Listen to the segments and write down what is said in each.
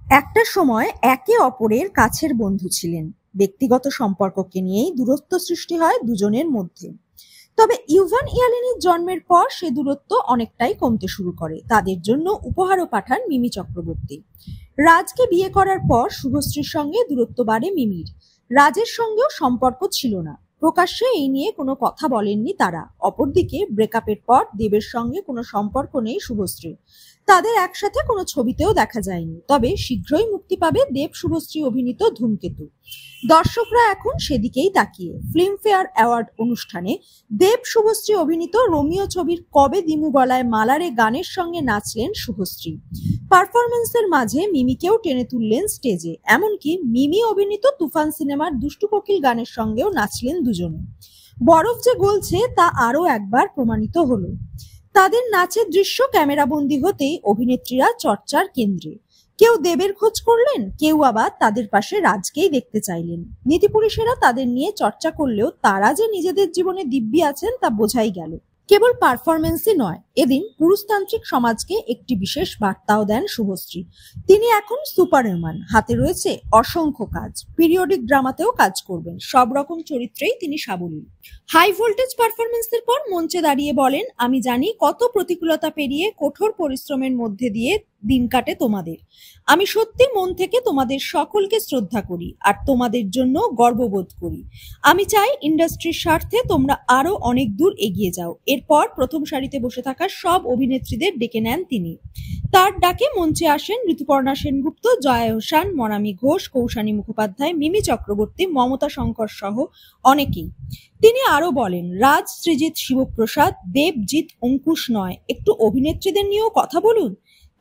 একটা সময় একে অপরের কাছের বন্ধু ছিলেন। ব্যক্তিগত সম্পর্ককে নিয়েই দূরত্ব সৃষ্টি হয় দুজনের মধ্যে। তবে ইউভান ইয়ালিনির জন্মের পর সে দূরত্ব অনেকটাই কমতে শুরু করে। তাদের জন্য উপহারও পাঠান মিমি চক্রবর্তী। রাজকে বিয়ে করার পর শুভশ্রীর সঙ্গে দূরত্ব বাড়ে মিমির। রাজের সঙ্গেও সম্পর্ক ছিল না, প্রকাশ্যে এই নিয়ে কোনো কথা বলেননি তারা। অপরদিকে ব্রেকআপের পর দেবের সঙ্গে কোনো সম্পর্ক নেই শুভশ্রীর। তাদের একসাথে কোনো ছবিতেও দেখা যায়নি। তবে শীঘ্রই মুক্তি পাবে দেব শুভশ্রী অভিনীত ধূমকেতু। দর্শকরা এখন সেদিকেই তাকিয়ে। ফিল্মফেয়ার অ্যাওয়ার্ড অনুষ্ঠানে দেব শুভশ্রী অভিনীত রোমিও ছবির কবে দিমু গলায় মালারে গানের সঙ্গে নাচলেন শুভশ্রী। পারফরমেন্সের মাঝে মিমিকেও টেনে তুললেন স্টেজে। এমনকি মিমি অভিনীত তুফান সিনেমার দুষ্টু কোকিল গানের সঙ্গেও নাচলেন দুজনে। বরফ যে গলছে তা আরো একবার প্রমাণিত হলো। তাদের নাচের দৃশ্য ক্যামেরাবন্দি হতেই অভিনেত্রীরা চর্চার কেন্দ্রে। কেউ দেবের খোঁজ করলেন, কেউ আবার তাদের পাশে রাজকেই দেখতে চাইলেন। নীতিপুরুষেরা তাদের নিয়ে চর্চা করলেও তারা যে নিজেদের জীবনে দিব্যি আছেন তা বোঝাই গেল। কেবল পারফরমেন্সই নয়, এদিন পুরুষতান্ত্রিক সমাজকে একটি বিশেষ বার্তাও দেন শুভশ্রী। তিনি এখন সুপারম্যান, হাতে রয়েছে অসংখ্য কাজ। পিরিয়ডিক ড্রামাতেও কাজ করবেন, সব রকম চরিত্রেই তিনি সাবলীল। হাই ভোল্টেজ পারফরমেন্সের পর মঞ্চে দাঁড়িয়ে বলেন, আমি জানি কত প্রতিকূলতা পেরিয়ে কঠোর পরিশ্রমের মধ্যে দিয়ে দিন কাটে তোমাদের। আমি সত্যি মন থেকে তোমাদের সকলকে শ্রদ্ধা করি আর তোমাদের জন্য গর্ববোধ করি। আমি চাই ইন্ডাস্ট্রির স্বার্থে তোমরা আরো অনেক দূর এগিয়ে যাও। এরপর প্রথম সারিতে বসে থাকা সব অভিনেত্রীদের ডেকে নেন তিনি। তার ডাকে মঞ্চে আসেন ঋতুপর্ণা সেনগুপ্ত, জয়া হোসান, মনামী ঘোষ, কৌশানী মুখোপাধ্যায়, মিমি চক্রবর্তী, মমতা শঙ্কর সহ অনেকেই। তিনি আরো বলেন, রাজ, সৃজিত, শিবপ্রসাদ, দেবজিৎ, অঙ্কুশ নয়, একটু অভিনেত্রীদের নিয়েও কথা বলুন।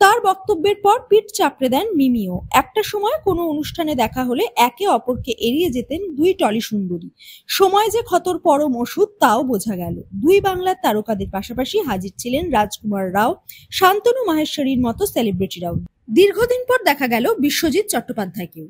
তার বক্তব্যের পর পিঠ চাপড়ে দেন মিমিও। একটা সময় কোনো অনুষ্ঠানে দেখা হলে একে অপরকে এড়িয়ে যেতেন দুই টলি সুন্দরী। সময় যে ক্ষতর পরম ওষুধ তাও বোঝা গেল। দুই বাংলার তারকাদের পাশাপাশি হাজির ছিলেন রাজকুমার রাও, শান্তনু মাহেশ্বরীর মতো সেলিব্রিটিরাও। দীর্ঘদিন পর দেখা গেল বিশ্বজিৎ চট্টোপাধ্যায়কেও।